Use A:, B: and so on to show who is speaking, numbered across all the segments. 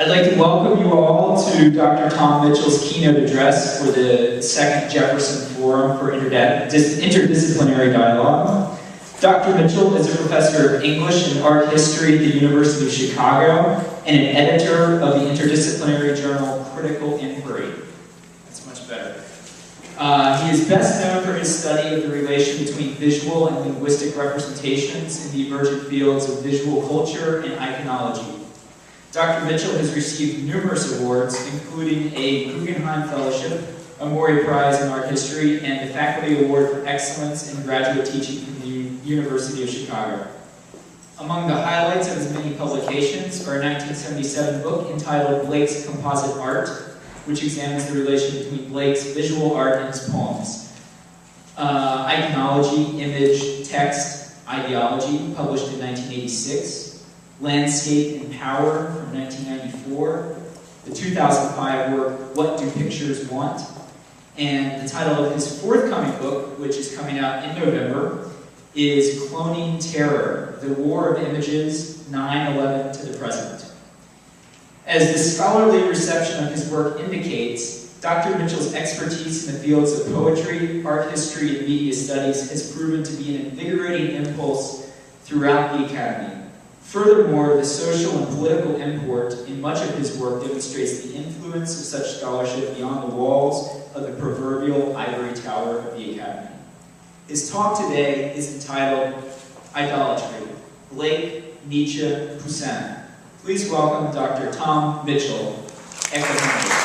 A: I'd like to welcome you all to Dr. Tom Mitchell's keynote address for the second Jefferson Forum for Interdisciplinary Dialogue. Dr. Mitchell is a professor of English and Art History at the University of Chicago and an editor of the interdisciplinary journal Critical Inquiry. That's much better. He is best known for his study of the relation between visual and linguistic representations in the emergent fields of visual culture and iconology. Dr. Mitchell has received numerous awards, including a Guggenheim Fellowship, a Maury Prize in Art History, and the Faculty Award for Excellence in Graduate Teaching from the University of Chicago. Among the highlights of his many publications are a 1977 book entitled Blake's Composite Art, which examines the relation between Blake's visual art and his poems. Iconology, Image, Text, Ideology, published in 1986. Landscape and Power from 1994, the 2005 work, What Do Pictures Want? And the title of his forthcoming book, which is coming out in November, is Cloning Terror, The War of Images, 9/11 to the Present. As the scholarly reception of his work indicates, Dr. Mitchell's expertise in the fields of poetry, art history, and media studies has proven to be an invigorating impulse throughout the Academy. Furthermore, the social and political import in much of his work demonstrates the influence of such scholarship beyond the walls of the proverbial ivory tower of the Academy. His talk today is entitled Idolatry, Blake, Nietzsche, Poussin. Please welcome Dr. Tom Mitchell, economist.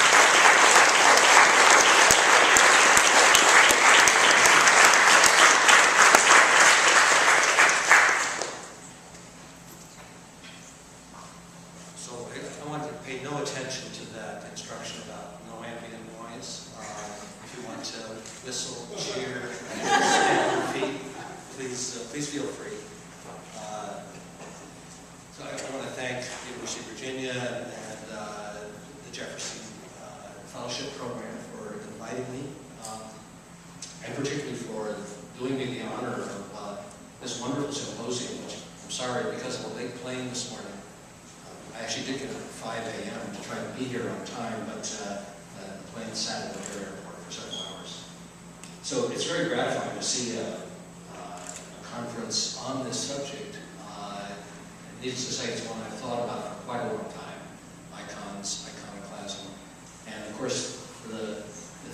B: Please feel free. So I want to thank the University of Virginia and the Jefferson Fellowship Program for inviting me, and particularly for doing me the honor of this wonderful symposium, which I'm sorry, because of a late plane this morning, I actually did get up at 5 a.m. to try to be here on time, but the plane sat at the airport for several hours. So it's very gratifying to see a conference on this subject. Needless to say, it's one I've thought about for quite a long time. Icons, iconoclasm, and of course the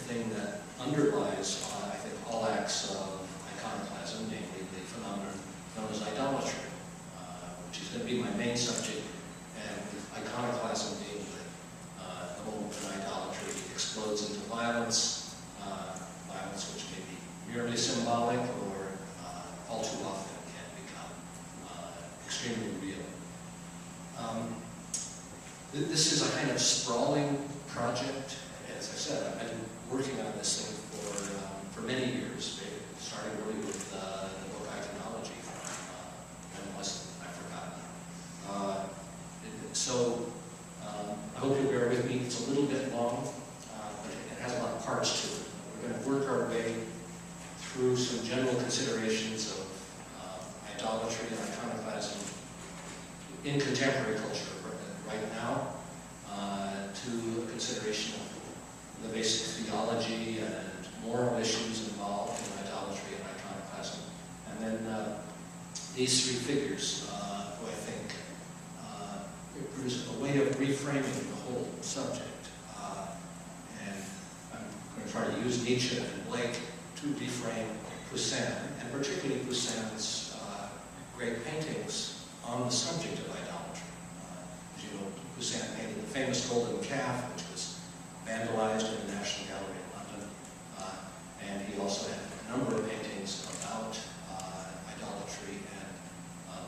B: thing that underlies, I think, all acts of iconoclasm, namely the phenomenon known as idolatry, which is going to be my main subject, and iconoclasm being the moment when idolatry explodes into violence, violence which may be merely symbolic or all too often can become extremely real. This is a kind of sprawling project. As I said, I've been working on this thing for many years, starting really with the book Iconology when was it? I've forgotten. So I hope you'll bear with me. It's a little bit long, but it has a lot of parts to it. We're going to work our way through some general considerations of idolatry and iconoclasm in contemporary culture right now, to a consideration of the basic theology and moral issues involved in idolatry and iconoclasm. And then these three figures, who I think produce a way of reframing the whole subject. And I'm going to try to use Nietzsche and Blake to reframe Poussin, and particularly Poussin's great paintings on the subject of idolatry. As you know, Poussin painted the famous Golden Calf, which was vandalized in the National Gallery in London, and he also had a number of paintings about idolatry and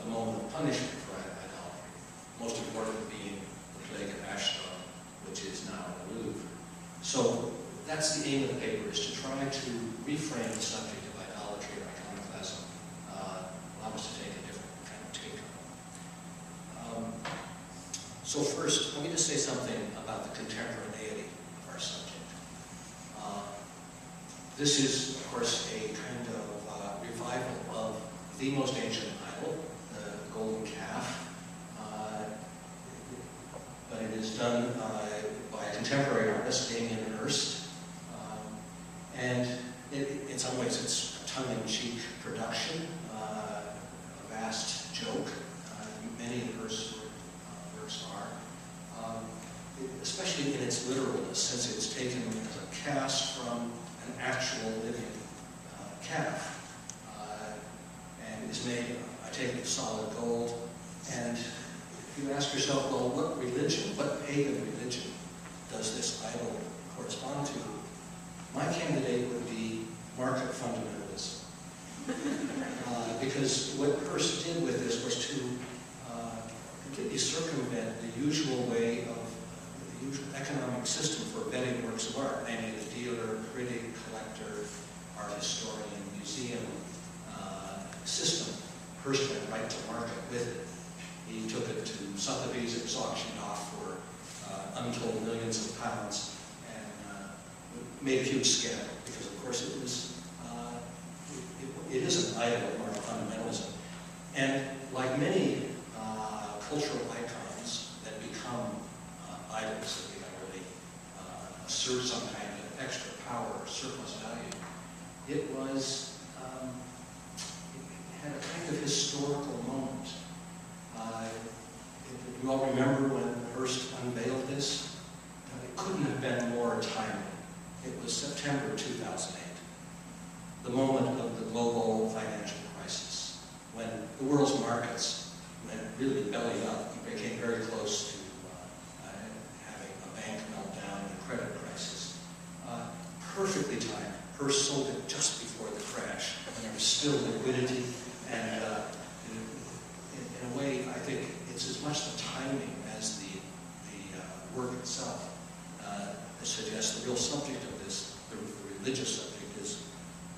B: the moment of punishment for idolatry, most important being the Plague of Ashdod, which is now in the Louvre. So that's the aim of the paper, is to try to reframe the subject of idolatry or iconoclasm, allow us to take a different kind of take on it. So first, let me just say something about the contemporaneity of our subject. This is, of course, a kind of revival of the most ancient idol, the golden calf, but it is is done by a contemporary artist, Damien Hirst. And in some ways it's a tongue-in-cheek production, a vast joke. Many of Hirst's works are. Especially in its literalness, since it's taken as a cast from an actual living calf. And is made, I take it, of solid gold. And if you ask yourself, well, what pagan religion does this idol correspond to? My candidate would be market fundamentalism. Because what Hirst did with this was to completely circumvent the usual way of the usual economic system for vetting works of art, namely the dealer, critic, collector, art historian, museum system. Hirst went right to market with it. He took it to Sotheby's, it was auctioned off for untold millions of pounds, and made a huge scandal because, of course, it is an idol of market fundamentalism. And like many cultural icons that become idols, that become really assert some kind of extra power or surplus value, it had a kind of historical moment. You all remember when Hirst unveiled this? It couldn't have been more timely. It was September 2008, the moment of the global financial crisis, when the world's markets went really belly up and became very close to having a bank meltdown and a credit crisis. Perfectly timed. Hirst sold it just before the crash, when there was still liquidity, and in a way, I think it's as much the timing as the work itself that suggests the real subject of this, the religious subject, is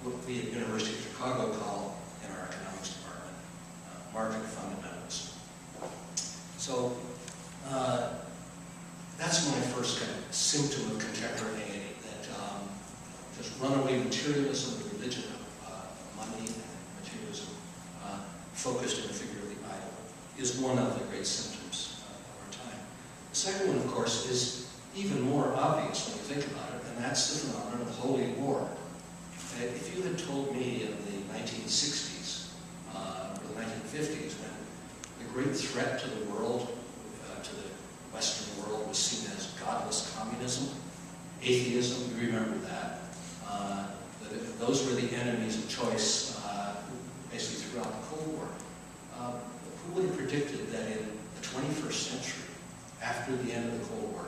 B: what we at University of Chicago call, in our economics department, market fundamentals. So that's my first kind of symptom of contemporaneity, that just runaway materialism, the religion of money and materialism, focused in the figure of the idol, is one of the great symptoms of our time. The second one, of course, is even more obvious when you think about it, and that's the phenomenon of holy war. If you had told me in the 1960s or the 1950s, when the great threat to the world, to the Western world, was seen as godless communism, atheism, you remember that, that those were the enemies of choice basically throughout the Cold War. Who would have predicted that in the 21st century, after the end of the Cold War,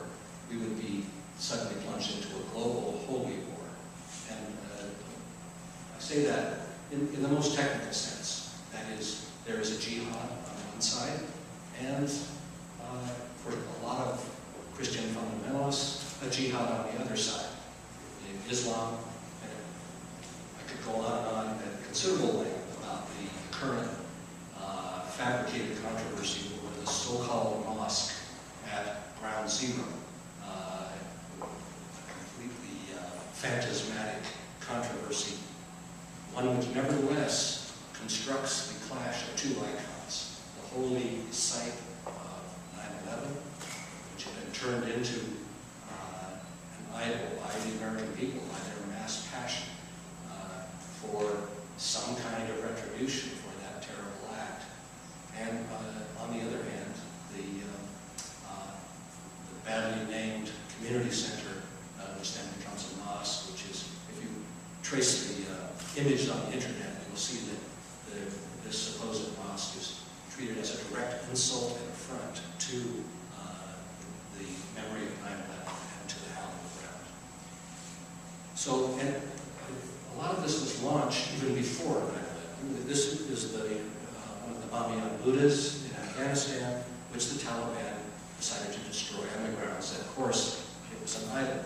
B: we would be suddenly plunged into a global holy war? And I say that in the most technical sense. That is, there is a jihad on one side, and for a lot of Christian fundamentalists, a jihad on the other side. In Islam, and I could go on and on at considerable length about the current fabricated controversy over the so-called mosque at Ground Zero, a completely phantasmatic controversy, one which nevertheless constructs the clash of two icons, the holy site of 9/11, which had been turned into an idol by the American people, by their mass passion, for some kind of retribution for that terrible act. And on the other hand, the badly named community center, which then becomes a mosque, which is, if you trace the image on the internet, you'll see that this supposed mosque is treated as a direct insult and affront to the memory of 9/11 and to the hallowed ground. So, and a lot of this was launched even before 9/11. This is one of the Bamiyan Buddhas in Afghanistan, which the Taliban decided to destroy on the grounds that, of course, it was an idol.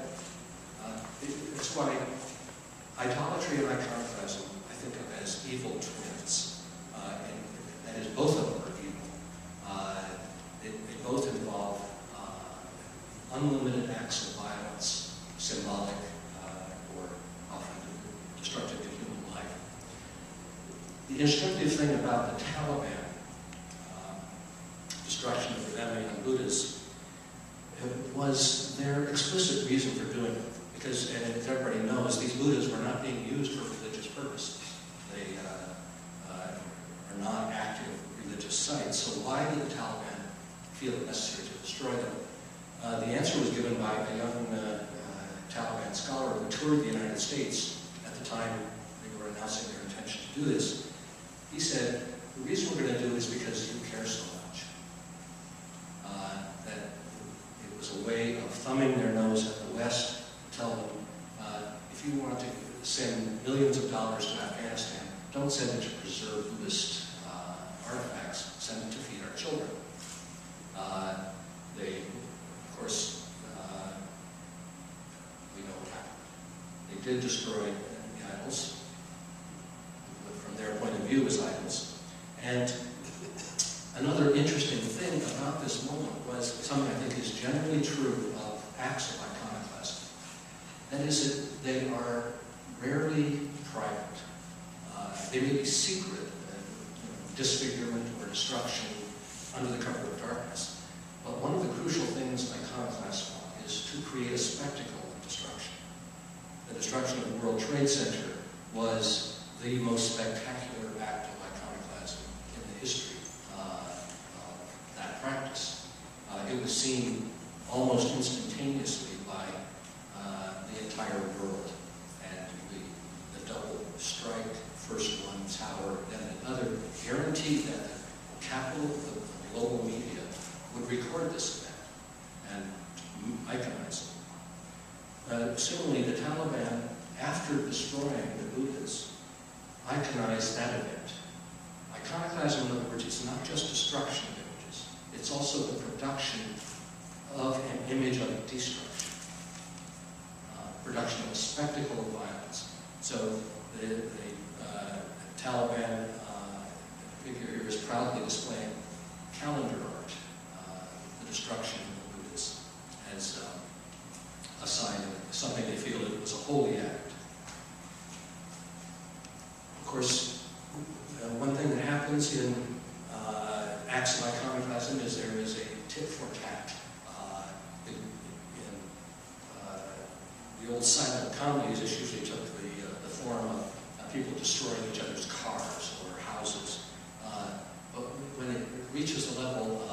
B: It's why idolatry and iconoclasm I think of as evil twins. And that is, both of them are evil. They both involve unlimited acts of violence, symbolic or often destructive to human life. The instructive thing about the Taliban destruction of the Bamiyan Buddhas was their explicit reason for doing it. Because, as everybody knows, these Buddhas were not being used for religious purposes. They are not active religious sites. So why did the Taliban feel it necessary to destroy them? The answer was given by a young Taliban scholar who toured the United States at the time they were announcing their intention to do this. He said, the reason we're going to do it is because you care so much. That it was a way of thumbing their nose at the West, to tell them, if you want to send millions of dollars to Afghanistan, don't send it to preserve Buddhist artifacts, send it to feed our children. They, of course, we know what happened. They did destroy the idols, but from their point of view as idols. And another interesting thing about this moment was something I think is generally true of acts of iconoclasm. That is that they are rarely private. They may be secret, disfigurement or destruction under the cover of darkness. But one of the crucial things iconoclasts want is to create a spectacle of destruction. The destruction of the World Trade Center was the most spectacular act of iconoclasm in the history of that practice. It was seen almost instantaneously by the entire world. And the double strike, first one tower, then another, guaranteed that the capital of the global media would record this event and iconize it. Similarly, the Taliban, after destroying the Buddhas, iconized that event. Iconoclasm, in other words, is not just destruction of images, it's also the production of an image of destruction, production of a spectacle of violence. So the Taliban figure here is proudly displaying calendar art, the destruction of the Buddhas, as a sign of something they feel it was a holy act. Of course, one thing that happens in acts of iconoclasm is there is a tit for tat. In the old silent comedies, this usually took the form of people destroying each other's cars or houses. But when it reaches the level